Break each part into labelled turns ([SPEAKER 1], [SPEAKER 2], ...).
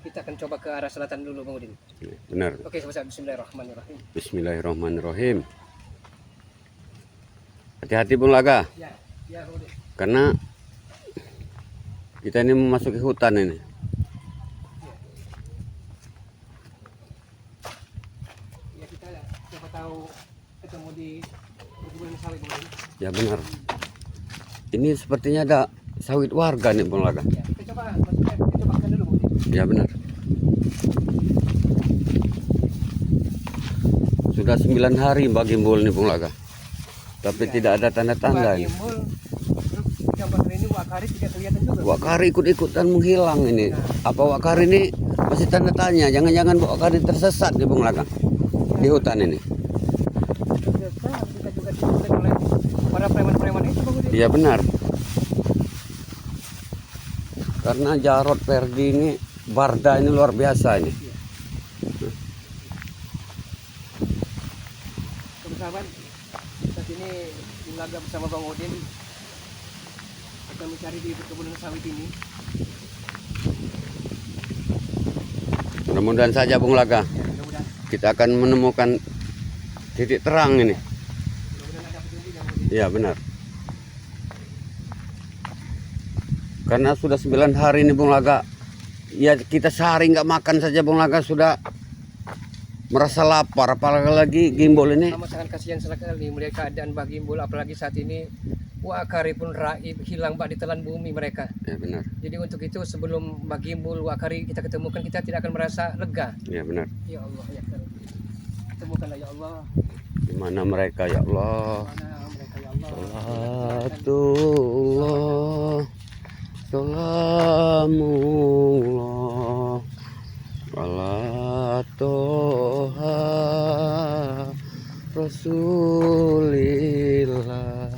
[SPEAKER 1] Kita akan coba ke arah selatan dulu, Bang Udin.
[SPEAKER 2] Benar.
[SPEAKER 1] Oke, sama-sama. Bismillahirrahmanirrahim.
[SPEAKER 2] Bismillahirrahmanirrahim. Hati-hati Bung Laga,
[SPEAKER 1] Ya, ya, Bang Udin.
[SPEAKER 2] karena kita ini memasuki hutan ini.
[SPEAKER 1] Ya, kita siapa tahu ketemu di perkebunan sawit, Bang Udin.
[SPEAKER 2] Ya benar. Ini sepertinya ada sawit warga nih Bung Laga.
[SPEAKER 1] Ya, kita coba ke dulu, Bang Udin.
[SPEAKER 2] Ya benar. Sudah 9 hari Mbak Gimbul nih Bung Laga. Tapi tidak ada tanda-tanda ini.
[SPEAKER 1] Gimbul, terus gambar ini Wakari tidak kelihatan juga.
[SPEAKER 2] Wakari ikut-ikutan menghilang ini. Apa Wakari ini masih tanda tanya. Jangan-jangan Wakari tersesat nih Bung Laga di hutan ini.
[SPEAKER 1] Kita juga diikuti oleh para preman-preman itu, Bang Udin.
[SPEAKER 2] Iya benar. Karena Jarod Perdi ini, Barda ini luar biasa ini.
[SPEAKER 1] Sahabat, saat ini Laga bersama Bang Udin akan mencari di perkebunan sawit ini.
[SPEAKER 2] Mudah-mudahan saja Bung Laga
[SPEAKER 1] Ya, mudah-mudahan
[SPEAKER 2] kita akan menemukan titik terang ini.
[SPEAKER 1] ada petunjuk yang Udin.
[SPEAKER 2] Iya benar. Karena sudah 9 hari ini Bung Laga. Ya kita sehari nggak makan saja Bung Laga sudah merasa lapar. Apalagi Gimbul ini.
[SPEAKER 1] Amat sangat kasihan sekali melihat keadaan Mbah Gimbul, apalagi saat ini Wakari pun raib, hilang Mbak ditelan bumi mereka.
[SPEAKER 2] Ya benar.
[SPEAKER 1] Jadi untuk itu sebelum Mbah Gimbul, Wakari kita ketemukan, kita tidak akan merasa lega.
[SPEAKER 2] Ya benar.
[SPEAKER 1] Ya Allah, ya Allah. Temukanlah ya Allah.
[SPEAKER 2] Di mana mereka ya Allah?
[SPEAKER 1] Mana mereka ya Allah.
[SPEAKER 2] Salatullah, salamullah, ala toha rasulillah,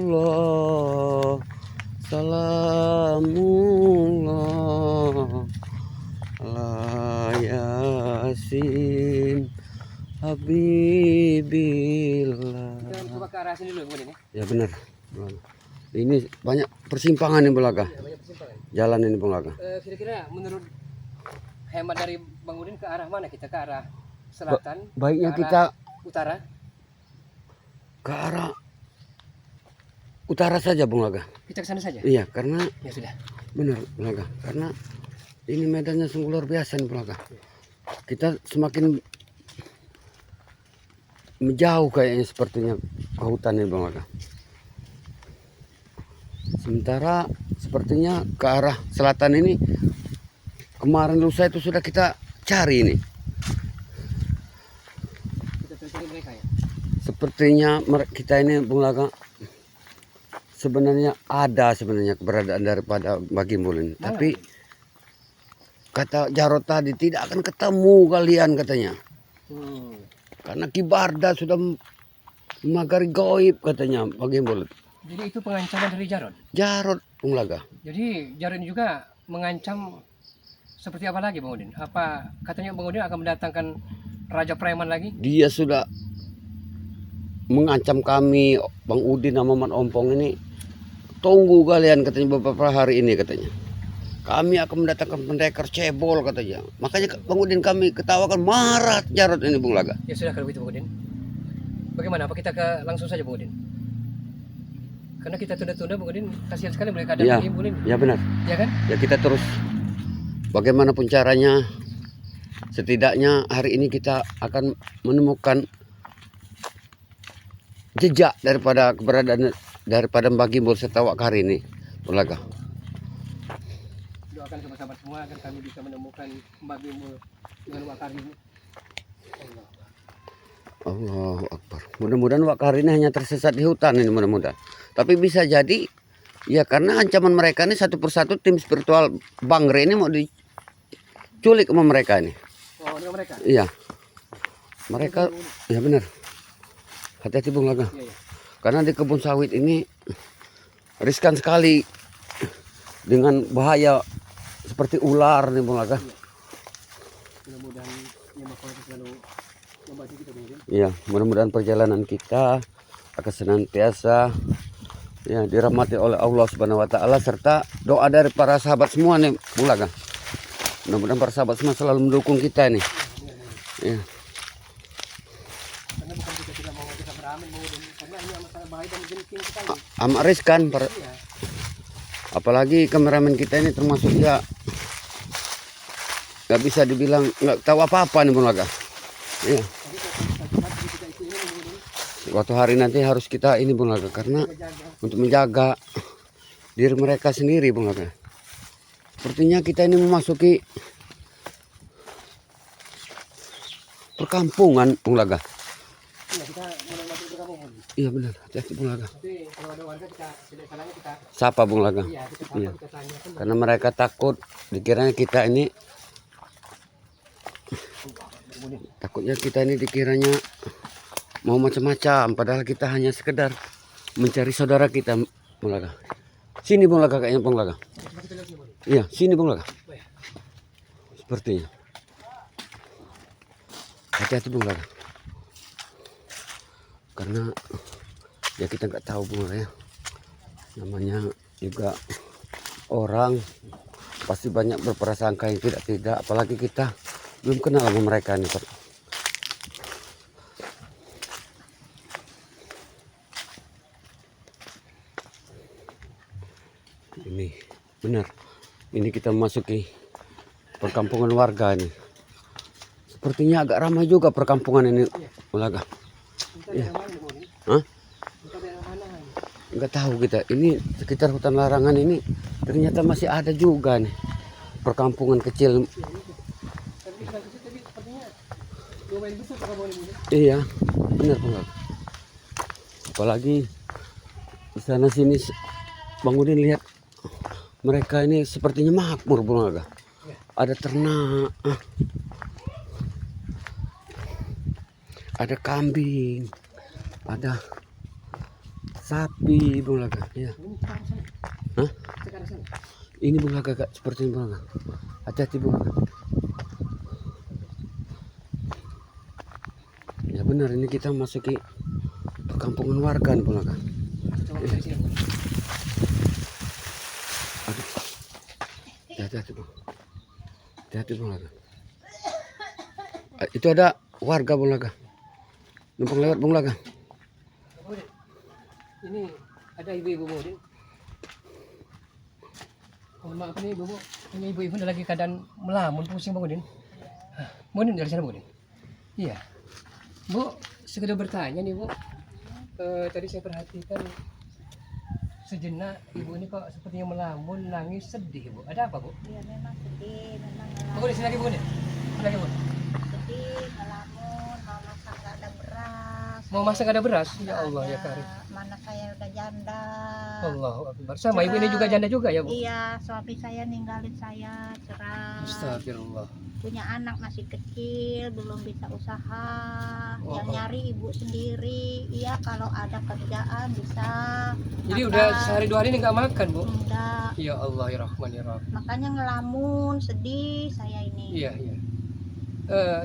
[SPEAKER 2] salatullah, salamullah, ala yasin habibillah.
[SPEAKER 1] Kita coba ke arah sini dulu, kemudian ya.
[SPEAKER 2] Ya benar. Ini banyak persimpangan nih Bung Laga.
[SPEAKER 1] Ya, banyak persimpangan.
[SPEAKER 2] Jalan ini Bung Laga.
[SPEAKER 1] Kira-kira menurut hemat dari Bang Udin ke arah mana kita? Ke arah selatan?
[SPEAKER 2] Baiknya
[SPEAKER 1] ke
[SPEAKER 2] kita
[SPEAKER 1] arah utara?
[SPEAKER 2] ke arah utara saja Bung Laga.
[SPEAKER 1] Kita ke sana saja?
[SPEAKER 2] Iya, karena
[SPEAKER 1] Ya sudah.
[SPEAKER 2] benar Bung Laga. Karena ini medannya sungguh luar biasa nih Bung Laga. Kita semakin menjauh kayaknya sepertinya ke hutan ini Bung Laga. Sementara sepertinya ke arah selatan ini kemarin lusa itu sudah kita cari ini.
[SPEAKER 1] Kita cari mereka ya.
[SPEAKER 2] Sepertinya kita ini Bung Laga sebenarnya ada keberadaan daripada Mbah Gimbul ini.
[SPEAKER 1] Mana?
[SPEAKER 2] Tapi kata Jarod tadi tidak akan ketemu kalian katanya. Karena Ki Barda sudah memagari gaib katanya Mbah Gimbul.
[SPEAKER 1] Jadi itu pengancaman dari Jarod.
[SPEAKER 2] Jarod Bung Laga.
[SPEAKER 1] Jadi Jarod ini juga mengancam seperti apa lagi Bang Udin? Apa katanya Bang Udin akan mendatangkan Raja Preman lagi?
[SPEAKER 2] Dia sudah mengancam kami Bang Udin sama Man Ompong ini. Tunggu kalian katanya beberapa hari ini katanya. Kami akan mendatangkan pendekar cebol katanya. Makanya Bang Udin kami ketawakan marah Jarod ini Bung Laga.
[SPEAKER 1] Ya sudah kalau begitu Bang Udin. Bagaimana? Apa kita langsung saja Bang Udin? Karena kita tunda-tunda Bang Udin, kasihan sekali mereka ada
[SPEAKER 2] Ya,
[SPEAKER 1] Bang Gimbul ini.
[SPEAKER 2] ya benar.
[SPEAKER 1] Ya kan?
[SPEAKER 2] Ya kita terus bagaimanapun caranya setidaknya hari ini kita akan menemukan jejak daripada keberadaan daripada Mbah Gimbul serta Wakari ini Bung Laga.
[SPEAKER 1] Doakan sahabat-sahabat semua agar kami bisa menemukan Mbah Gimbul dengan Wakari ini. Allah.
[SPEAKER 2] Allahu Akbar. Mudah-mudahan Wakari ini hanya tersesat di hutan ini mudah-mudahan. Tapi bisa jadi ya karena ancaman mereka ini satu persatu tim spiritual Bangre ini mau diculik sama mereka ini.
[SPEAKER 1] Oh, dengan mereka?
[SPEAKER 2] Iya. Mereka ya benar. Hati-hati Bung Laga.
[SPEAKER 1] Iya, iya.
[SPEAKER 2] Karena di kebun sawit ini riskan sekali dengan bahaya seperti ular nih Bung Laga.
[SPEAKER 1] Mudah-mudahan yang Maha Kuasa selalu membantu kita Bang Udin.
[SPEAKER 2] Iya, mudah-mudahan perjalanan kita akan senantiasa Ya, dirahmati oleh Allah Subhanahu wa taala serta doa dari para sahabat semua nih, Bung Laga. Mudah-mudahan para sahabat semua selalu mendukung kita nih. Ya.
[SPEAKER 1] Karena bukan kita tidak mau kita beramin Bang Udin, karena ini masalah bahaya dan genting sekali.
[SPEAKER 2] Amat riskan,
[SPEAKER 1] Iya.
[SPEAKER 2] apalagi kameramen kita ini termasuk ya nggak bisa dibilang nggak tahu apa-apa nih Bung Laga. Iya.
[SPEAKER 1] Jadi satu kita itu ini Bang Udin,
[SPEAKER 2] Suatu hari nanti harus kita ini Bung Laga karena
[SPEAKER 1] menjaga.
[SPEAKER 2] untuk menjaga diri mereka sendiri Bung Laga. Sepertinya kita ini memasuki perkampungan Bung Laga.
[SPEAKER 1] Iya, kita mulai masuk ke kampung Bang Udin.
[SPEAKER 2] Iya benar, hati-hati Bung Laga.
[SPEAKER 1] Nanti kalau ada warga kita tidak salahnya kita
[SPEAKER 2] Sapa Bung Laga.
[SPEAKER 1] iya kita sapa,
[SPEAKER 2] Iya.
[SPEAKER 1] kita tanyakan.
[SPEAKER 2] Karena mereka takut dikiranya kita ini takutnya kita ini dikiranya mau macam-macam padahal kita hanya sekedar mencari saudara kita Bung Laga. Sini Bung Laga kayaknya Bung Laga.
[SPEAKER 1] Coba kita lihat sini, Bang Udin.
[SPEAKER 2] Iya, sini Bung Laga.
[SPEAKER 1] Oh, ya.
[SPEAKER 2] Sepertinya. Hati-hati Bung Laga. Karena ya kita nggak tahu Bung Laga ya. Namanya juga orang pasti banyak berprasangka yang tidak-tidak, apalagi kita belum kenal sama mereka nih Pak. Ini benar, ini kita memasuki perkampungan warga ini. Sepertinya agak ramai juga perkampungan ini Bung Laga.
[SPEAKER 1] Kita daerah mana nih, Bang Udin?
[SPEAKER 2] Hah?
[SPEAKER 1] Kita daerah mana ini?
[SPEAKER 2] Nggak tahu kita, ini sekitar hutan larangan ini ternyata masih ada juga nih perkampungan kecil.
[SPEAKER 1] Tapi kita kecil tadi sepertinya lumayan besar Pak Bang Udin.
[SPEAKER 2] Iya, benar Bang Laga. Apalagi di sana sini Bang Udin lihat mereka ini sepertinya makmur Bang Laga.
[SPEAKER 1] Ya.
[SPEAKER 2] Ada ternak, ada kambing, ada sapi Bang Laga. Ya.
[SPEAKER 1] Ini kita ke sana.
[SPEAKER 2] Hah?
[SPEAKER 1] Kita ke arah sana.
[SPEAKER 2] Ini Bang Laga Kak, seperti ini Bang Laga. Hati-hati Bang Laga. Ya benar, ini kita masuki perkampungan warga nih Bang Laga.
[SPEAKER 1] Coba kita sini, Bang Udin.
[SPEAKER 2] Aduh. Hati-hati Bang. Hati-hati Bang Laga. Itu ada warga Bang Laga. Numpang lewat Bang Laga.
[SPEAKER 1] Bang Udin, ini ada ibu-ibu Bang Udin. Mohon maaf nih ibu, ini ibu-ibu lagi keadaan melamun pusing Bang Udin. Hah, Bang Udin dari sana Bang Udin. Iya. Bu, sekedar bertanya nih Bu. Tadi saya perhatikan sejenak ibu ini kok sepertinya melamun, nangis, sedih Bu. Ada apa Bu?
[SPEAKER 3] Iya memang sedih, memang
[SPEAKER 1] Bang Udin sini lagi Bu Udin. Sini lagi Bu.
[SPEAKER 3] sedih, ngelamun, mau masak gak ada beras.
[SPEAKER 1] Mau masak ada beras? Ya
[SPEAKER 3] Nggak
[SPEAKER 1] Allah ya
[SPEAKER 3] ada.
[SPEAKER 1] Karim.
[SPEAKER 3] Mana saya udah janda.
[SPEAKER 1] Allahu Akbar. Sama ibu ini juga janda juga ya Bu?
[SPEAKER 3] Iya, suami saya ninggalin saya, cerai.
[SPEAKER 1] Astagfirullah.
[SPEAKER 3] Punya anak masih kecil, belum bisa usaha.
[SPEAKER 1] Oh,
[SPEAKER 3] Yang
[SPEAKER 1] oh.
[SPEAKER 3] nyari ibu sendiri. Iya, kalau ada kerjaan bisa.
[SPEAKER 1] Jadi
[SPEAKER 3] makan.
[SPEAKER 1] udah sehari dua hari ini nggak makan Bu?
[SPEAKER 3] Enggak.
[SPEAKER 1] Ya Allah ya Rahman ya Rahim.
[SPEAKER 3] Makanya ngelamun, sedih saya ini.
[SPEAKER 1] Iya iya.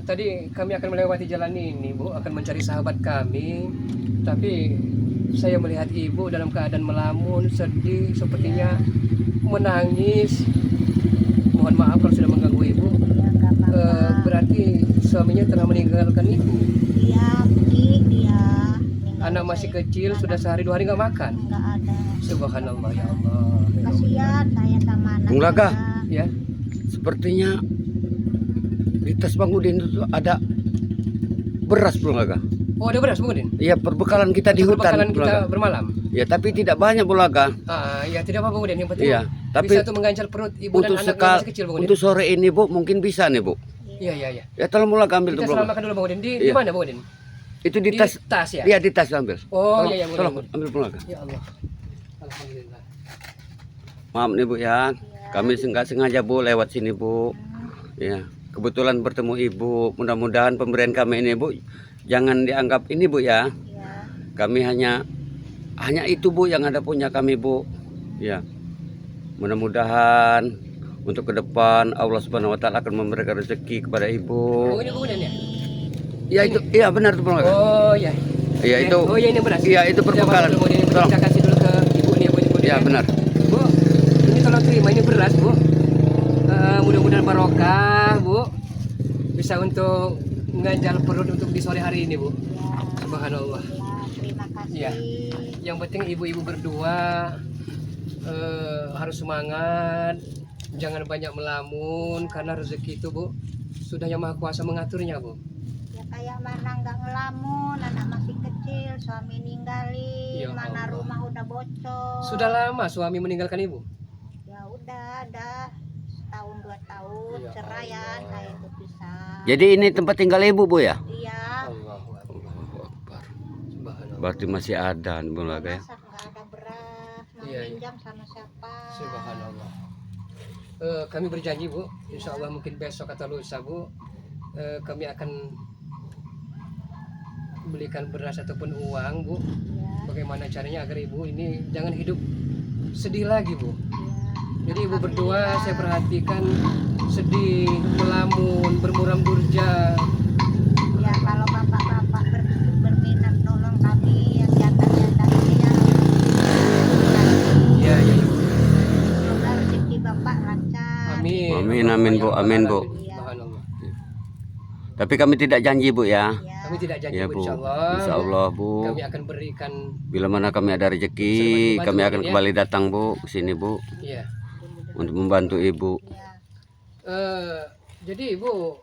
[SPEAKER 1] Tadi kami akan melewati jalan ini Bu, akan mencari sahabat kami. Tapi saya melihat ibu dalam keadaan melamun, sedih, sepertinya menangis. Mohon maaf kalau sudah mengganggu ibu.
[SPEAKER 3] Ya, nggak apa-apa.
[SPEAKER 1] Berarti suaminya telah meninggalkan ibu.
[SPEAKER 3] Iya, pergi dia. Ninggalin
[SPEAKER 1] Anak masih
[SPEAKER 3] saya.
[SPEAKER 1] kecil, sudah sehari dua hari nggak makan.
[SPEAKER 3] Nggak ada.
[SPEAKER 1] Subhanallah ya Allah.
[SPEAKER 3] Kasihan saya sama anak
[SPEAKER 2] Bung Laga.
[SPEAKER 3] saya.
[SPEAKER 1] Ya,
[SPEAKER 2] Sepertinya di tas Bang Udin itu ada beras Bang Laga.
[SPEAKER 1] oh ada beras Bu Udin.
[SPEAKER 2] Iya, perbekalan kita di hutan
[SPEAKER 1] Perbekalan
[SPEAKER 2] Bung
[SPEAKER 1] kita
[SPEAKER 2] Laga.
[SPEAKER 1] bermalam.
[SPEAKER 2] Ya, tapi tidak banyak Bung Laga.
[SPEAKER 1] Ya tidak apa Bu Udin, yang penting
[SPEAKER 2] Iya, tapi
[SPEAKER 1] bisa tuh mengganjal perut ibu dan
[SPEAKER 2] untuk
[SPEAKER 1] anak yang
[SPEAKER 2] sekal
[SPEAKER 1] masih kecil Bu Udin.
[SPEAKER 2] untuk sore ini Bu mungkin bisa nih Bu.
[SPEAKER 1] Iya iya iya.
[SPEAKER 2] Ya tolong Bung Laga ambil
[SPEAKER 1] Kita
[SPEAKER 2] tuh Bung Laga.
[SPEAKER 1] selamatkan dulu Bang Udin. Di
[SPEAKER 2] Iya.
[SPEAKER 1] mana Bang Udin?
[SPEAKER 2] Itu di tas.
[SPEAKER 1] tas ya?
[SPEAKER 2] Iya, di tas ambil.
[SPEAKER 1] Oh
[SPEAKER 2] Tolong,
[SPEAKER 1] iya iya Bang
[SPEAKER 2] tolong
[SPEAKER 1] Udin.
[SPEAKER 2] ambil Bung Laga.
[SPEAKER 1] Ya Allah. Alhamdulillah.
[SPEAKER 2] Maaf nih Bu ya. Kami nggak sengaja Bu lewat sini Bu. Ya, kebetulan bertemu Ibu. Mudah-mudahan pemberian kami ini Bu jangan dianggap ini Bu ya.
[SPEAKER 3] Iya.
[SPEAKER 2] Kami hanya itu Bu yang ada punya kami Bu. Ya. Mudah-mudahan untuk ke depan Allah Subhanahu wa taala akan memberikan rezeki kepada
[SPEAKER 1] Oh
[SPEAKER 2] Ibu.
[SPEAKER 1] ini Bang Udin ya?
[SPEAKER 2] Ya itu iya benar tuh Bung Laga.
[SPEAKER 1] Oh iya.
[SPEAKER 2] Iya itu.
[SPEAKER 1] Oh iya ini beras.
[SPEAKER 2] Iya itu
[SPEAKER 1] Tidak apa-apa,
[SPEAKER 2] perbekalan.
[SPEAKER 1] Bang Udin.
[SPEAKER 2] Tolong.
[SPEAKER 1] Kita kasih dulu ke ibu
[SPEAKER 2] Iya benar.
[SPEAKER 1] Bu, ini tolong terima ini beras Bu. Mudah-mudahan barokah Bu. Bisa untuk nganjal perut untuk di sore hari ini Bu.
[SPEAKER 3] Ya,
[SPEAKER 1] Subhanallah.
[SPEAKER 3] ya, terima kasih.
[SPEAKER 1] Iya. Yang penting ibu-ibu berdua harus semangat, jangan banyak melamun karena rezeki itu Bu sudah Yang Maha Kuasa mengaturnya Bu.
[SPEAKER 3] Ya kayak mana nggak ngelamun, anak masih kecil, suami ninggalin,
[SPEAKER 1] Ya
[SPEAKER 3] mana
[SPEAKER 1] Allah.
[SPEAKER 3] rumah udah bocor.
[SPEAKER 1] Sudah lama suami meninggalkan ibu?
[SPEAKER 3] Ya udah, ada setahun 2 tahun
[SPEAKER 1] Ya
[SPEAKER 3] ceraian,
[SPEAKER 1] Allah.
[SPEAKER 3] saya itu pisah.
[SPEAKER 2] Jadi ini tempat tinggal ibu Bu ya?
[SPEAKER 3] Iya.
[SPEAKER 1] Allahu Akbar. Subhanallah.
[SPEAKER 2] Berarti masih ada Bu Laga ya?
[SPEAKER 3] Masa nggak ada beras, mau
[SPEAKER 1] Iya, iya.
[SPEAKER 3] pinjam sama siapa?
[SPEAKER 1] Subhanallah. Kami berjanji Bu, insya Allah mungkin besok atau lusa Bu, kami akan belikan beras ataupun uang Bu.
[SPEAKER 3] Ya,
[SPEAKER 1] Bagaimana caranya agar ibu ini jangan hidup sedih lagi Bu.
[SPEAKER 3] ya.
[SPEAKER 1] Jadi ibu berdua saya perhatikan sedih, melamun, bermuram durja.
[SPEAKER 3] Ya kalau bapak-bapak berminat nolong kami yang janda-janda ini ya.
[SPEAKER 1] Iya, iya, iya.
[SPEAKER 3] Semoga rezeki bapak lancar.
[SPEAKER 1] Amin.
[SPEAKER 2] Amin, amin, Bu. Amin, Bu.
[SPEAKER 1] Subhanallah.
[SPEAKER 2] Tapi kami tidak janji Bu ya.
[SPEAKER 3] Ya.
[SPEAKER 1] Kami tidak janji
[SPEAKER 2] Ya
[SPEAKER 1] Bu,
[SPEAKER 2] Bu.
[SPEAKER 1] insya Allah.
[SPEAKER 2] Insya Allah Bu.
[SPEAKER 1] Kami akan berikan,
[SPEAKER 2] Bila mana kami ada rezeki,
[SPEAKER 1] Bisa
[SPEAKER 2] kami
[SPEAKER 1] bantu
[SPEAKER 2] akan
[SPEAKER 1] ya.
[SPEAKER 2] kembali datang Bu ke sini Bu
[SPEAKER 1] iya.
[SPEAKER 2] untuk membantu Ibu.
[SPEAKER 3] Ya.
[SPEAKER 1] Jadi ibu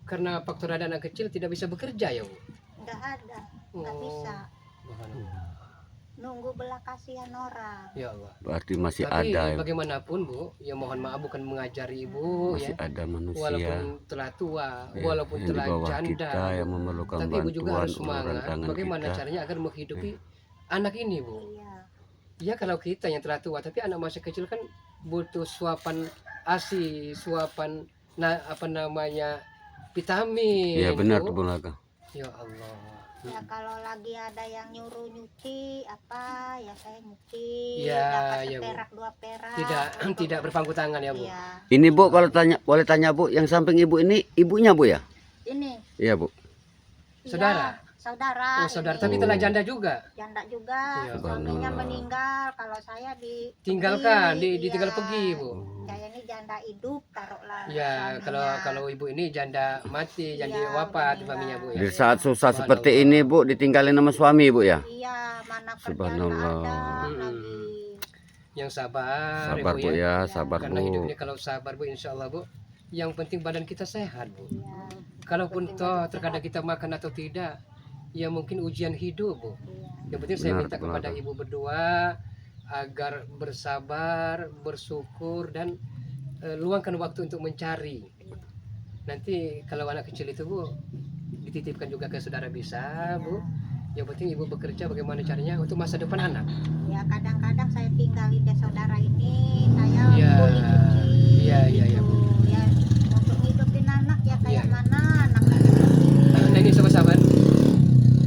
[SPEAKER 1] karena faktor ada anak kecil tidak bisa bekerja ya Bu?
[SPEAKER 3] Nggak ada, nggak
[SPEAKER 1] Oh.
[SPEAKER 3] bisa.
[SPEAKER 1] Subhanallah.
[SPEAKER 3] Nunggu belah kasihan orang.
[SPEAKER 1] Ya Allah.
[SPEAKER 2] Berarti masih
[SPEAKER 1] Tapi
[SPEAKER 2] ada ya.
[SPEAKER 1] bagaimanapun Bu, ya mohon maaf bukan mengajari ibu
[SPEAKER 2] Masih
[SPEAKER 1] ya.
[SPEAKER 2] ada manusia
[SPEAKER 1] Walaupun telah tua,
[SPEAKER 2] ya,
[SPEAKER 1] walaupun
[SPEAKER 2] yang di
[SPEAKER 1] telah
[SPEAKER 2] bawah
[SPEAKER 1] janda,
[SPEAKER 2] kita yang memerlukan
[SPEAKER 1] tapi ibu juga
[SPEAKER 2] bantuan
[SPEAKER 1] harus
[SPEAKER 2] uluran
[SPEAKER 1] semangat.
[SPEAKER 2] tangan
[SPEAKER 1] Bagaimana
[SPEAKER 2] kita.
[SPEAKER 1] caranya agar menghidupi anak ini Bu?
[SPEAKER 3] Iya.
[SPEAKER 1] Ya kalau kita yang telah tua, tapi anak masih kecil kan butuh suapan ASI, suapan apa namanya vitamin.
[SPEAKER 2] Iya benar
[SPEAKER 1] Bu.
[SPEAKER 2] Bu Laga.
[SPEAKER 1] Ya Allah.
[SPEAKER 3] Ya kalau lagi ada yang nyuruh nyuci apa ya saya nyuci.
[SPEAKER 1] Ya,
[SPEAKER 3] Dapat
[SPEAKER 1] ya, Bu.
[SPEAKER 3] seperak 2 perak.
[SPEAKER 1] Tidak tidak berpangku tangan ya Bu.
[SPEAKER 3] Iya.
[SPEAKER 2] Ini Bu kalau boleh tanya Bu, yang samping Ibu ini ibunya Bu ya?
[SPEAKER 3] Ini.
[SPEAKER 2] Iya Bu.
[SPEAKER 1] Saudara?
[SPEAKER 3] Iya, saudara.
[SPEAKER 1] Oh saudara,
[SPEAKER 3] ini.
[SPEAKER 1] tapi telah janda juga.
[SPEAKER 3] Janda juga.
[SPEAKER 1] Iya.
[SPEAKER 3] Suaminya
[SPEAKER 2] Subhanallah.
[SPEAKER 3] meninggal. Kalau saya
[SPEAKER 1] Tinggalkan,
[SPEAKER 3] pergi,
[SPEAKER 1] ditinggal
[SPEAKER 3] iya.
[SPEAKER 1] pergi Bu.
[SPEAKER 3] Saya ini janda hidup taruhlah.
[SPEAKER 1] Ya
[SPEAKER 3] suaminya.
[SPEAKER 1] kalau ibu ini janda mati, janda
[SPEAKER 3] Iya,
[SPEAKER 1] wafat
[SPEAKER 3] meninggal.
[SPEAKER 1] suaminya Bu ya.
[SPEAKER 2] Di saat susah seperti ini Bu, ditinggalin sama suami Bu ya?
[SPEAKER 3] Iya, mana kerjaan
[SPEAKER 2] Subhanallah.
[SPEAKER 3] ada
[SPEAKER 1] Mm-mm.
[SPEAKER 3] lagi.
[SPEAKER 1] Yang sabar,
[SPEAKER 2] Sabar Bu ya, sabar
[SPEAKER 1] Karena hidup
[SPEAKER 2] Bu.
[SPEAKER 1] ini kalau sabar Bu, insya Allah Bu. Yang penting badan kita sehat Bu.
[SPEAKER 3] Iya,
[SPEAKER 1] Kalaupun toh terkadang kita makan atau tidak, ya mungkin ujian hidup Bu.
[SPEAKER 3] iya.
[SPEAKER 1] Yang penting saya
[SPEAKER 2] Benar,
[SPEAKER 1] minta
[SPEAKER 2] benar.
[SPEAKER 1] kepada ibu berdua agar bersabar, bersyukur dan luangkan waktu untuk mencari. Nanti kalau anak kecil itu Bu dititipkan juga ke saudara bisa Bu. Yang penting ibu bekerja bagaimana caranya untuk masa depan anak.
[SPEAKER 3] Ya kadang-kadang saya tinggalin deh saudara ini, saya
[SPEAKER 1] Iya.
[SPEAKER 3] kuli cuci.
[SPEAKER 1] Iya, iya, iya,
[SPEAKER 3] gitu. Ya untuk ngidupin anak ya kayak
[SPEAKER 1] Iya.
[SPEAKER 3] mana anak kecil.
[SPEAKER 1] Nah ini sahabat-sahabat,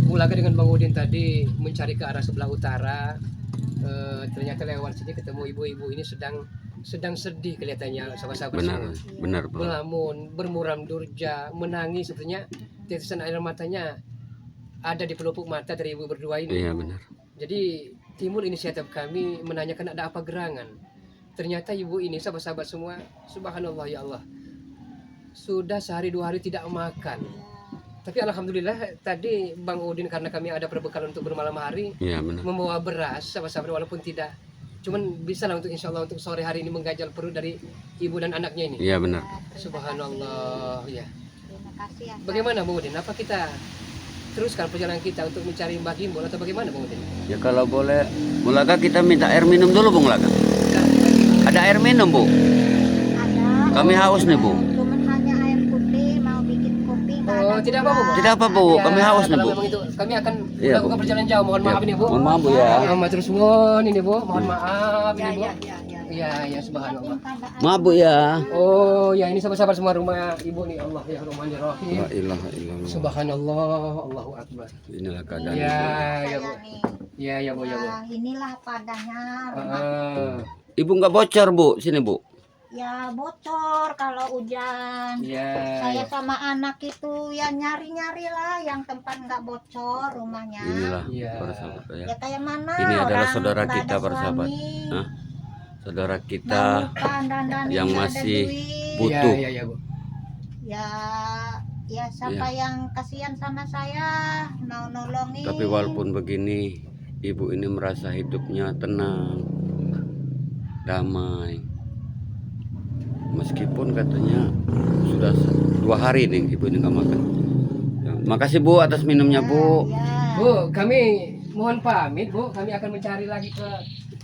[SPEAKER 1] Mulaga dengan Bang Udin tadi mencari ke arah sebelah utara. Ternyata lewat sini ketemu ibu-ibu ini sedang sedih kelihatannya sahabat-sahabat
[SPEAKER 2] Benar,
[SPEAKER 1] semua.
[SPEAKER 2] benar Bu.
[SPEAKER 1] Melamun, bermuram durja, menangis sepertinya tetesan air matanya ada di pelupuk mata dari ibu berdua ini.
[SPEAKER 2] Iya benar.
[SPEAKER 1] Jadi timbul inisiatif kami menanyakan ada apa gerangan. Ternyata ibu ini sahabat-sahabat semua, subhanallah ya Allah, sudah sehari 2 hari tidak makan. Tapi alhamdulillah tadi Bang Udin karena kami ada perbekalan untuk bermalam hari
[SPEAKER 2] Iya benar.
[SPEAKER 1] membawa beras sahabat-sahabat walaupun tidak, cuman bisa lah untuk insya Allah untuk sore hari ini menggajal perut dari ibu dan anaknya ini.
[SPEAKER 2] Iya benar.
[SPEAKER 1] Subhanallah ya.
[SPEAKER 3] Terima kasih ya.
[SPEAKER 1] Bagaimana Bang Udin? Apa kita teruskan perjalanan kita untuk mencari Mbak Gimbol atau bagaimana Bang Udin?
[SPEAKER 2] Ya kalau boleh Bu Laga kita minta air minum dulu Bu Laga. Ada air minum Bu.
[SPEAKER 3] Ada.
[SPEAKER 2] Kami haus nih Bu.
[SPEAKER 3] Cuman hanya air putih, mau bikin kopi. nggak
[SPEAKER 1] Oh,
[SPEAKER 3] ada
[SPEAKER 1] tidak
[SPEAKER 3] gula.
[SPEAKER 1] apa-apa, Bu.
[SPEAKER 2] Tidak apa Bu,
[SPEAKER 1] Ya,
[SPEAKER 2] kami haus nih
[SPEAKER 1] kalau
[SPEAKER 2] Bu.
[SPEAKER 1] memang itu kami akan
[SPEAKER 2] Iya,
[SPEAKER 1] melakukan
[SPEAKER 2] Bu.
[SPEAKER 1] perjalanan jauh. Mohon
[SPEAKER 2] Ya,
[SPEAKER 1] maaf ini Bu.
[SPEAKER 2] mohon maaf, Bu, ya.
[SPEAKER 1] Matur suwun ini Bu. Mohon maaf
[SPEAKER 3] Ya,
[SPEAKER 1] ini Bu.
[SPEAKER 3] ya, ya, ya.
[SPEAKER 1] Iya, ya subhanallah.
[SPEAKER 2] Maaf Bu ya.
[SPEAKER 1] Oh, ya ini sahabat-sahabat semua rumah Ibu nih. Allah ya Rahmanir Rahim.
[SPEAKER 2] La ilaha illallah.
[SPEAKER 1] Subhanallah, Allahu Akbar.
[SPEAKER 2] Inilah keadaan.
[SPEAKER 1] Ya,
[SPEAKER 3] Saya
[SPEAKER 1] ya Bu.
[SPEAKER 3] nih.
[SPEAKER 1] Ya, ya Bu, ya Bu.
[SPEAKER 3] Nah, inilah padanya rumah.
[SPEAKER 1] Ah,
[SPEAKER 2] Ibu nggak bocor Bu, sini Bu.
[SPEAKER 3] ya bocor kalau hujan.
[SPEAKER 1] Iya.
[SPEAKER 3] Saya sama anak itu ya nyari-nyari lah yang tempat nggak bocor rumahnya.
[SPEAKER 2] Inilah
[SPEAKER 1] Iya.
[SPEAKER 2] para sahabat ya.
[SPEAKER 3] Ya kayak mana
[SPEAKER 2] Ini adalah
[SPEAKER 3] orang
[SPEAKER 2] saudara
[SPEAKER 3] nggak
[SPEAKER 2] kita,
[SPEAKER 3] ada
[SPEAKER 2] para sahabat.
[SPEAKER 3] suami,
[SPEAKER 2] Hah? Saudara
[SPEAKER 3] nggak
[SPEAKER 2] kita
[SPEAKER 3] makan, dandanin,
[SPEAKER 2] yang
[SPEAKER 3] nggak ada
[SPEAKER 2] masih
[SPEAKER 3] duit.
[SPEAKER 2] butuh.
[SPEAKER 1] Iya, iya, Bu.
[SPEAKER 3] Ya siapa yang kasihan sama saya mau nolongin.
[SPEAKER 2] Tapi walaupun begini, ibu ini merasa hidupnya tenang, damai. Meskipun katanya sudah 2 hari nih ibu ini nggak makan. Ya, makasih Bu atas minumnya Bu.
[SPEAKER 3] Ya.
[SPEAKER 1] Bu, kami mohon pamit, Bu. Kami akan mencari lagi ke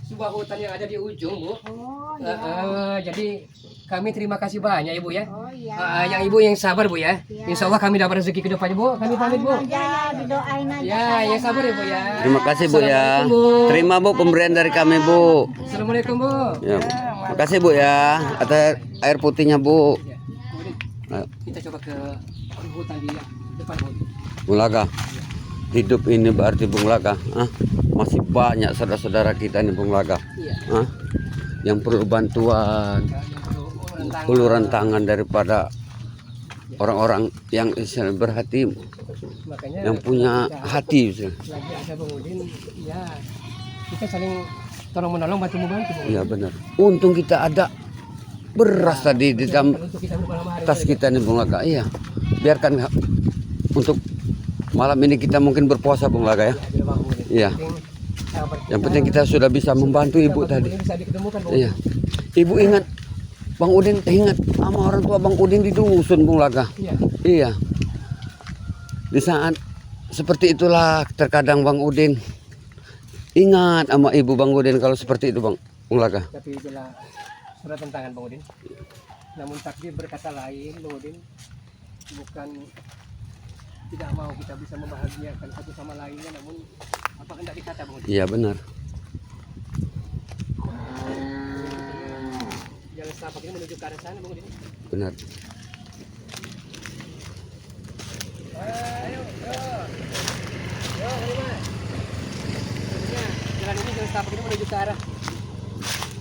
[SPEAKER 1] sebuah hutan yang ada di ujung, Bu.
[SPEAKER 3] Oh ya.
[SPEAKER 1] Jadi kami terima kasih banyak, Ibu ya.
[SPEAKER 3] Oh ya.
[SPEAKER 1] Yang Ibu yang sabar, Bu ya.
[SPEAKER 3] Iya.
[SPEAKER 1] Insya Allah kami dapat rezeki ke depannya, Bu. Kami pamit, Bu.
[SPEAKER 3] Aja, didoain aja.
[SPEAKER 1] Ya,
[SPEAKER 3] saya,
[SPEAKER 1] yang sabar ya, Bu
[SPEAKER 3] Mas.
[SPEAKER 1] ya.
[SPEAKER 2] Terima kasih Bu ya.
[SPEAKER 1] Assalamualaikum, Bu.
[SPEAKER 2] Terima Bu pemberian dari kami Bu.
[SPEAKER 1] Assalamualaikum, Bu.
[SPEAKER 2] Ya, makasih Bu ya atas air putihnya Bu.
[SPEAKER 1] Ya. Kemudian
[SPEAKER 2] Ayo.
[SPEAKER 1] kita coba ke hutan di depan, Bu.
[SPEAKER 2] Bung Laga, hidup ini berarti Bung Laga. Masih banyak saudara-saudara kita nih Bung Laga.
[SPEAKER 1] Iya.
[SPEAKER 2] Yang perlu bantuan,
[SPEAKER 1] Yang
[SPEAKER 2] uluran tangan daripada orang-orang yang istilahnya berhati,
[SPEAKER 1] Makanya
[SPEAKER 2] yang punya hati.
[SPEAKER 1] lagi ada Bang Udin, ya kita saling tolong menolong, bantu membantu. Bang Udin.
[SPEAKER 2] Iya benar. Untung kita ada beras tadi di dalam
[SPEAKER 1] Untuk kita bermalam hari
[SPEAKER 2] tas
[SPEAKER 1] ini.
[SPEAKER 2] kita nih Bung Laga. Iya. Biarkan untuk malam ini kita mungkin berpuasa Bung Laga ya.
[SPEAKER 1] Ya, bila Bang Udin.
[SPEAKER 2] Iya. Yang penting kita sudah bisa membantu ibu tadi.
[SPEAKER 1] Bisa diketemukan, Bang
[SPEAKER 2] Iya.
[SPEAKER 1] Udin.
[SPEAKER 2] Ibu ingat Bang Udin, ingat sama orang tua Bang Udin di dusun Bung Laga.
[SPEAKER 1] Iya.
[SPEAKER 2] Iya. Di saat seperti itulah terkadang Bang Udin ingat sama ibu Bang Udin kalau seperti itu Bang Laga.
[SPEAKER 1] Tapi itulah surat tentangan, Bang Udin. Namun takdir berkata lain, Bang Udin. Bukan tidak mau kita bisa membahagiakan satu sama lainnya, namun apa hendak dikata, Bang Udin.
[SPEAKER 2] Iya benar.
[SPEAKER 1] Jalan setapak ini menuju ke arah sana, Bang Udin.
[SPEAKER 2] Benar.
[SPEAKER 1] Ayo, Mas. Ya, jalan ini jalan setapak ini menuju ke arah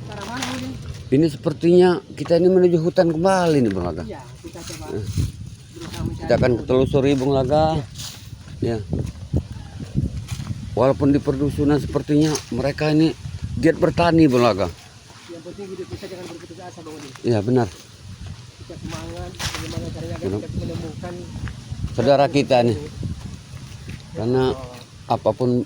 [SPEAKER 1] mana, Bang Udin?
[SPEAKER 2] Ini sepertinya kita ini menuju hutan kembali nih Bung Laga.
[SPEAKER 1] Iya, kita coba berusaha mencari.
[SPEAKER 2] Kita akan telusuri Bung Laga. Ya. Walaupun di perdusunan sepertinya mereka ini giat bertani Bung Laga.
[SPEAKER 1] Yang penting hidup kita jangan berputus asa, Bang Udin.
[SPEAKER 2] Iya benar.
[SPEAKER 1] Kita semangat, bagaimana caranya agar kita menemukan
[SPEAKER 2] Saudara kita nih. Karena apapun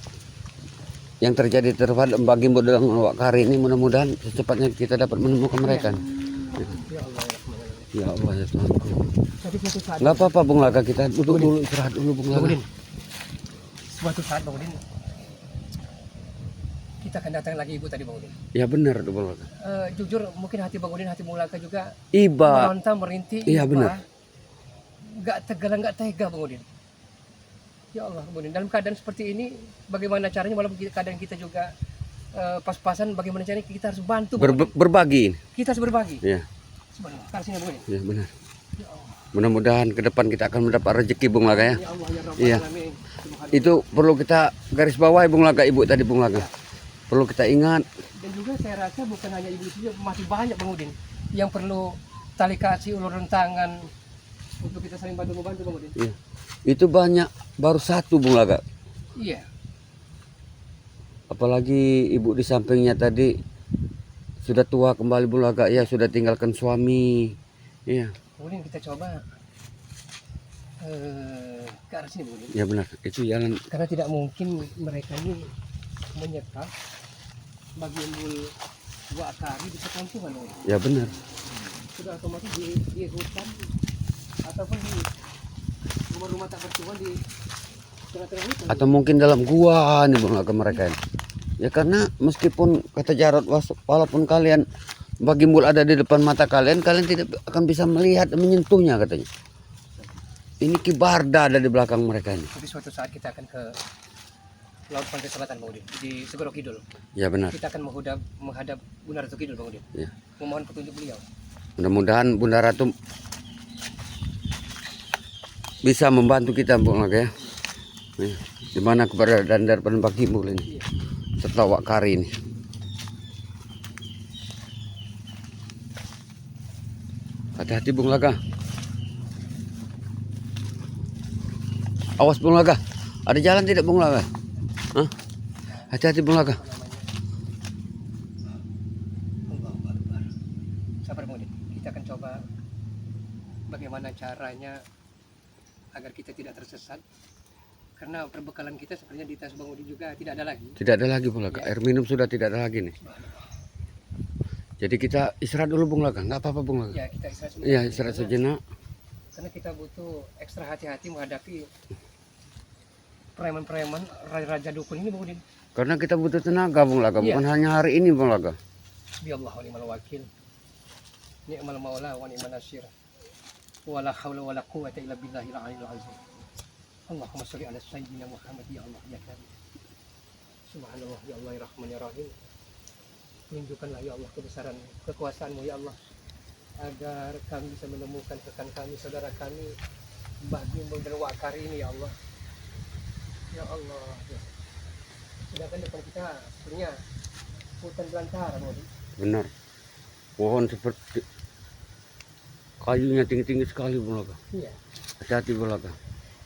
[SPEAKER 2] yang terjadi terhadap bagi modal Wak Kari ini mudah-mudahan secepatnya kita dapat menemukan mereka.
[SPEAKER 1] Ya Allah, ya Rahman.
[SPEAKER 2] Ya Allah ya Tuhan.
[SPEAKER 1] Tapi suatu saat,
[SPEAKER 2] Nggak apa-apa Bung Laga, kita duduk dulu istirahat dulu Bung
[SPEAKER 1] Bang
[SPEAKER 2] Laga.
[SPEAKER 1] Udin, suatu saat, Bang Udin, kita akan datang lagi ibu tadi, Bang Udin.
[SPEAKER 2] Ya benar tuh Bung Laga.
[SPEAKER 1] Jujur mungkin hati Bang Udin, hati Mulaka juga
[SPEAKER 2] Iba.
[SPEAKER 1] meronta, merintih.
[SPEAKER 2] Iya, benar.
[SPEAKER 1] Gak tegang, gak tega, Bang Udin. Ya Allah, Bang Udin, dalam keadaan seperti ini bagaimana caranya, walaupun keadaan kita juga pas-pasan, bagaimana caranya kita harus bantu, Bang Udin.
[SPEAKER 2] Berbagi.
[SPEAKER 1] Kita harus berbagi.
[SPEAKER 2] Ya,
[SPEAKER 1] Sebenarnya, kasihnya, Bang Udin.
[SPEAKER 2] ya benar.
[SPEAKER 1] Ya Allah,
[SPEAKER 2] Mudah-mudahan ke depan kita akan mendapat rezeki Bung Laga ya.
[SPEAKER 1] ya Allah, ya Rabbal
[SPEAKER 2] Iya.
[SPEAKER 1] Alamin.
[SPEAKER 2] Itu perlu kita garis bawahi Bung Laga, ibu tadi Bung Laga. Perlu kita ingat.
[SPEAKER 1] Dan juga saya rasa bukan hanya ibu saja, masih banyak, Bang Udin, yang perlu tali kasih, uluran tangan untuk kita saling bantu-membantu, Bang Udin.
[SPEAKER 2] Iya. Itu banyak, baru satu Bung Laga.
[SPEAKER 1] Iya.
[SPEAKER 2] Apalagi ibu di sampingnya tadi sudah tua kembali Bung Laga, ya sudah tinggalkan suami. Iya,
[SPEAKER 1] Kemudian kita coba ke arah sini, Bang Udin.
[SPEAKER 2] ya benar. Itu jalan.
[SPEAKER 1] Karena tidak mungkin mereka ini menyekat bagian bul Wak Kari di sekampungan, Bang Udin.
[SPEAKER 2] Ya benar.
[SPEAKER 1] Sudah otomatis di hutan ataupun di rumah-rumah tak bertuan di tengah-tengah hutan.
[SPEAKER 2] Atau mungkin dalam gua nih Bung Laga mereka ini. Ya karena meskipun kata Jarod, walaupun kalian bagi mul ada di depan mata kalian, kalian tidak akan bisa melihat dan menyentuhnya katanya. Ini Kibarda ada di belakang mereka ini.
[SPEAKER 1] Tapi suatu saat kita akan ke Laut Pantai Selatan, Bang Udin, di Segoro Kidul.
[SPEAKER 2] Ya benar.
[SPEAKER 1] Kita akan menghadap Bunda Ratu Kidul, Bang Udin.
[SPEAKER 2] Ya.
[SPEAKER 1] Memohon petunjuk beliau.
[SPEAKER 2] Mudah-mudahan Bunda Ratu bisa membantu kita Bung Laga ya. Di mana keberadaan daripada bagi mul ini. Setelah Wak Kari ini. Hati-hati Bung Laga. Awas Bung Laga. Ada jalan tidak Bung Laga? Hah? Hati-hati Bung Laga.
[SPEAKER 1] Allahu Akbar. Sabar Bung Udin. Kita akan coba bagaimana caranya agar kita tidak tersesat. Karena perbekalan kita sepertinya di tas Bang Udin juga tidak ada lagi.
[SPEAKER 2] Tidak ada lagi Bung Laga. Air minum sudah tidak ada lagi nih. Jadi kita istirahat dulu Bung Laga. Nggak apa-apa Bung Laga.
[SPEAKER 1] Ya kita istirahat sebentar.
[SPEAKER 2] Iya istirahat sejenak.
[SPEAKER 1] Karena kita butuh ekstra hati-hati menghadapi preman-preman raja dukun ini Bang Udin.
[SPEAKER 2] Karena kita butuh tenaga Bung Laga.
[SPEAKER 1] Iya.
[SPEAKER 2] Bukan hanya hari ini Bung Laga.
[SPEAKER 1] Biallah wa ni'mal wakil. Ni'mal maula wa ni'man nasir. Wala haula wala quwwata illa billahil aliyil azim. Allahumma sholli ala sayyidina Muhammad ya Allah ya Karim. Subhanallah ya Allah ya Rahman ya Rahim. Tunjukkanlah ya Allah kebesaran kekuasaan-Mu ya Allah agar kami bisa menemukan rekan kami, saudara kami, Mbah Gimbal dan Wak Kari ini ya Allah. Ya Allah. Ya. Sedangkan depan kita sebenarnya hutan belantara Bang Udin.
[SPEAKER 2] Benar. Pohon seperti kayunya tinggi-tinggi sekali Bung Laga.
[SPEAKER 1] Iya.
[SPEAKER 2] Hati-hati Bung Laga.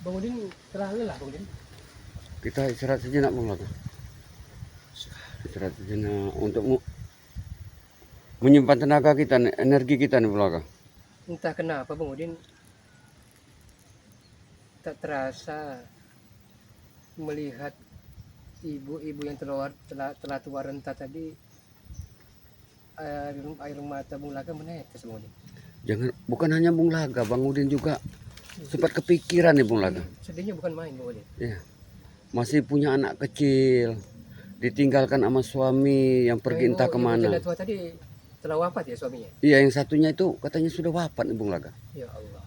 [SPEAKER 1] Bang Udin telah lelah Bang Udin.
[SPEAKER 2] Kita istirahat sejenak Bung Laga. Istirahat sejenak untuk menyimpan tenaga kita, energi kita nih Bung Laga.
[SPEAKER 1] Entah kenapa Bang Udin tak terasa melihat ibu-ibu yang telah tua renta tadi air mata Bung Laga menetes Bang Udin.
[SPEAKER 2] Jangan, bukan hanya Bung Laga, Bang Udin juga sempat kepikiran nih Bung Laga.
[SPEAKER 1] Sedihnya bukan main Bang Udin.
[SPEAKER 2] Iya. Masih punya anak kecil, ditinggalkan sama suami yang pergi entah
[SPEAKER 1] Ibu
[SPEAKER 2] kemana.
[SPEAKER 1] janda tua tadi telah wafat ya suaminya.
[SPEAKER 2] Iya, yang satunya itu katanya sudah wafat nih Bung Laga.
[SPEAKER 1] Ya Allah.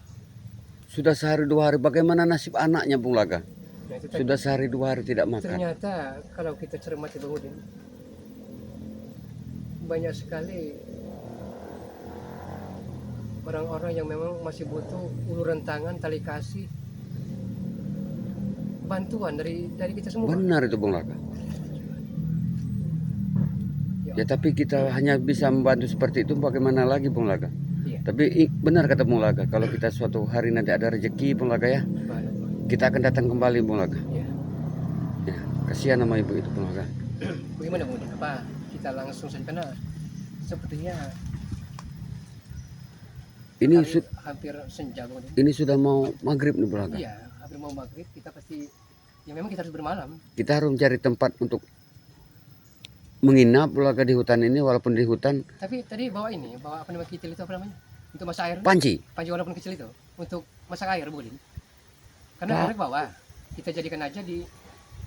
[SPEAKER 2] Sudah sehari dua hari, bagaimana nasib anaknya Bung Laga?
[SPEAKER 1] Nah, itu tadi.
[SPEAKER 2] Sudah sehari dua hari tidak makan.
[SPEAKER 1] Ternyata kalau kita cermati Bang Udin, banyak sekali orang-orang yang memang masih butuh uluran tangan, tali kasih, bantuan dari kita semua.
[SPEAKER 2] Benar itu Bung Laga.
[SPEAKER 1] Ya,
[SPEAKER 2] Ya tapi kita hanya bisa membantu seperti itu, bagaimana lagi Bung Laga?
[SPEAKER 1] iya.
[SPEAKER 2] Tapi benar kata Bung Laga, kalau kita suatu hari nanti ada rezeki Bung Laga ya,
[SPEAKER 1] Subhanallah.
[SPEAKER 2] kita akan datang kembali Bung Laga.
[SPEAKER 1] Ya.
[SPEAKER 2] Ya, kasihan sama ibu itu Bung Laga.
[SPEAKER 1] Bagaimana Bang Udin? Apa kita langsung saja karena sepertinya
[SPEAKER 2] Ini
[SPEAKER 1] hari hampir senja Bang Udin.
[SPEAKER 2] ini sudah mau maghrib nih Bung Laga.
[SPEAKER 1] Iya, hampir mau maghrib kita pasti ya memang kita harus bermalam.
[SPEAKER 2] Kita harus mencari tempat untuk menginap Bung Laga di hutan ini, walaupun di hutan
[SPEAKER 1] Tapi tadi bawa apa namanya kitil itu apa namanya? Untuk masak air.
[SPEAKER 2] panci.
[SPEAKER 1] Panci walaupun kecil itu untuk masak air Bang Udin. Karena air bawah. Kita jadikan aja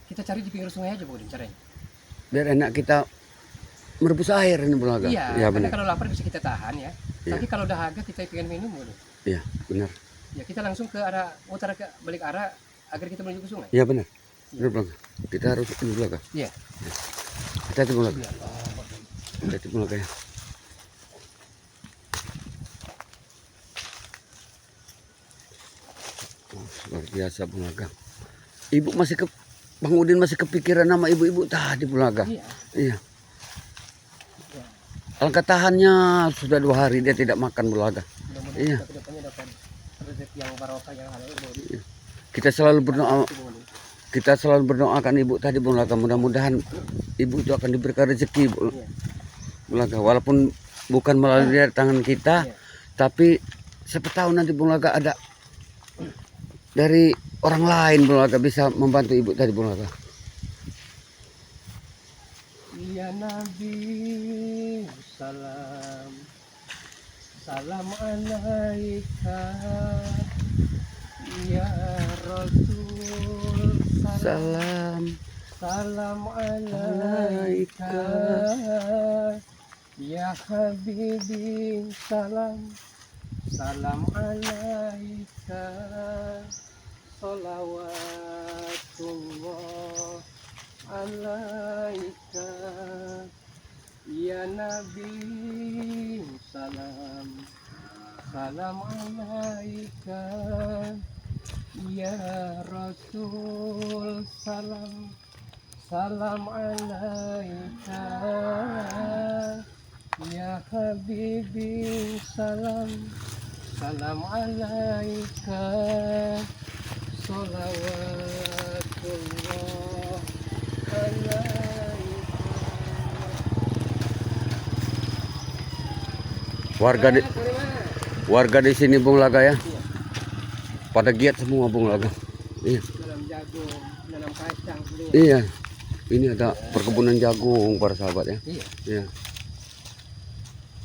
[SPEAKER 1] kita cari di pinggir sungai aja Bang Udin caranya.
[SPEAKER 2] Biar enak kita merebus air ini Bung Laga.
[SPEAKER 1] Iya,
[SPEAKER 2] Ya
[SPEAKER 1] karena
[SPEAKER 2] benar.
[SPEAKER 1] kalau lapar bisa kita tahan ya.
[SPEAKER 2] Iya.
[SPEAKER 1] Tapi kalau dahaga kita pengen minum Bang Udin.
[SPEAKER 2] Iya, benar.
[SPEAKER 1] Ya kita langsung ke arah utara ke balik arah agar kita menuju ke sungai.
[SPEAKER 2] Iya benar. Benar Bung Laga. Kita harus ini Bung Laga.
[SPEAKER 1] Iya.
[SPEAKER 2] Hati-hati Bung Laga.
[SPEAKER 1] Ya Allah.
[SPEAKER 2] Hati-hati Bung Laga ya. Oh, luar biasa Bung Laga. Ibu masih Bang Udin masih kepikiran nama ibu-ibu tadi Bung Laga.
[SPEAKER 1] Iya.
[SPEAKER 2] Iya.
[SPEAKER 1] Ya.
[SPEAKER 2] Alangkah tahannya sudah 2 hari dia tidak makan Bung Laga.
[SPEAKER 1] Mudah-mudahan
[SPEAKER 2] Iya.
[SPEAKER 1] kita kedepannya dapat rezeki yang barokah yang halal Bang Udin.
[SPEAKER 2] Kita selalu berdoa,
[SPEAKER 1] Itu, Bang Udin.
[SPEAKER 2] kita selalu berdoakan ibu tadi Bung Laga, mudah-mudahan ibu itu akan diberikan rezeki Bung
[SPEAKER 1] Iya.
[SPEAKER 2] Laga, walaupun bukan melalui dari tangan kita,
[SPEAKER 1] Iya.
[SPEAKER 2] tapi siapa tahu nanti Bung Laga ada dari orang lain Bung Laga bisa membantu ibu tadi Bung Laga.
[SPEAKER 1] Ya Nabi salam salam alaika ya Rasul salam
[SPEAKER 2] Salam
[SPEAKER 1] salam alaika ya Habibi salam salam alaika salawatullah alaika ya Nabi salam salam alaika ya Rasul salam salam alaika ya Habibi salam salam alaika, salawatullah alaika.
[SPEAKER 2] Warga di sini Bung Laga ya, pada giat semua Bung Laga. Iya.
[SPEAKER 1] Nanam jagung, nanam kacang semua.
[SPEAKER 2] Iya. Ini ada perkebunan jagung para sahabat ya.
[SPEAKER 1] Iya.
[SPEAKER 2] Iya.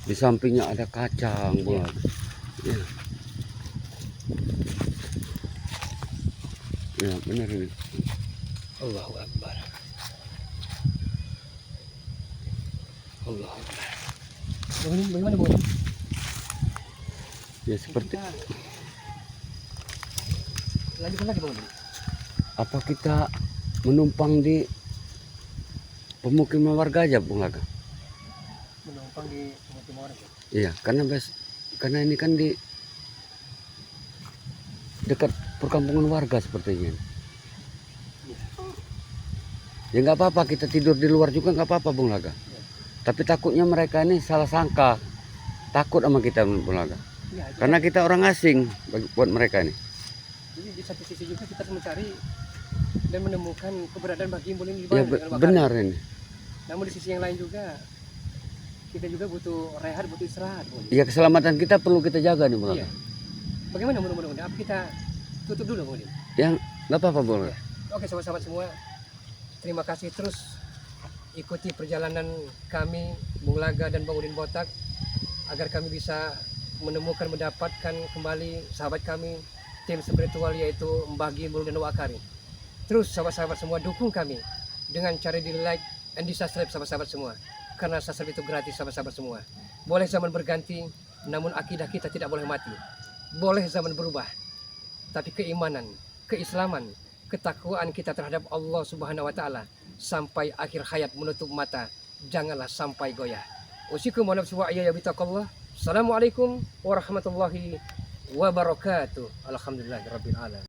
[SPEAKER 2] Di sampingnya ada kacang Bung Laga. Iya. Ya benar ini.
[SPEAKER 1] Allahu Akbar. Allahu Akbar. Bagaimana Bu?
[SPEAKER 2] Ya seperti
[SPEAKER 1] Kita lanjutkan lagi Bu.
[SPEAKER 2] apa kita menumpang di pemukiman warga aja Bung Laga?
[SPEAKER 1] Menumpang di pemukiman warga.
[SPEAKER 2] Iya, karena ini kan di dekat perkampungan warga sepertinya. Ya nggak apa-apa, kita tidur di luar juga nggak apa-apa Bung Laga. Tapi takutnya mereka ini salah sangka, takut sama kita Bung Laga.
[SPEAKER 1] Iya, itu
[SPEAKER 2] Karena kita orang asing buat mereka ini.
[SPEAKER 1] jadi di satu sisi juga kita harus mencari dan menemukan keberadaan Mbah Gimbul ini di
[SPEAKER 2] Ya
[SPEAKER 1] mana dengan Mbah
[SPEAKER 2] benar
[SPEAKER 1] Karim.
[SPEAKER 2] ini.
[SPEAKER 1] Namun di sisi yang lain juga kita juga butuh rehat, butuh istirahat. Bu.
[SPEAKER 2] Ya keselamatan kita perlu kita jaga nih Bung
[SPEAKER 1] Iya.
[SPEAKER 2] Laga.
[SPEAKER 1] Bagaimana mudah-mudahan apa kita tutup dulu Bu.
[SPEAKER 2] Ya nggak apa-apa Bung Laga.
[SPEAKER 1] Oke sahabat-sahabat semua, terima kasih terus ikuti perjalanan kami Bung Laga dan Bang Udin Botak agar kami bisa menemukan, mendapatkan kembali sahabat kami tim spiritual yaitu Mbah Gimbul dan Wak Karim. Terus sahabat-sahabat semua dukung kami dengan cara di like and di subscribe sahabat-sahabat semua, karena subscribe itu gratis sahabat-sahabat semua. Boleh zaman berganti, namun akidah kita tidak boleh mati. Boleh zaman berubah, tapi keimanan, keislaman, ketakwaan kita terhadap Allah Subhanahu wa taala sampai akhir hayat menutup mata janganlah sampai goyah. Usikum wa nafsi wa iyaya bitaqallah. Assalamualaikum warahmatullahi wabarakatuh. Alhamdulillahirabbil alamin.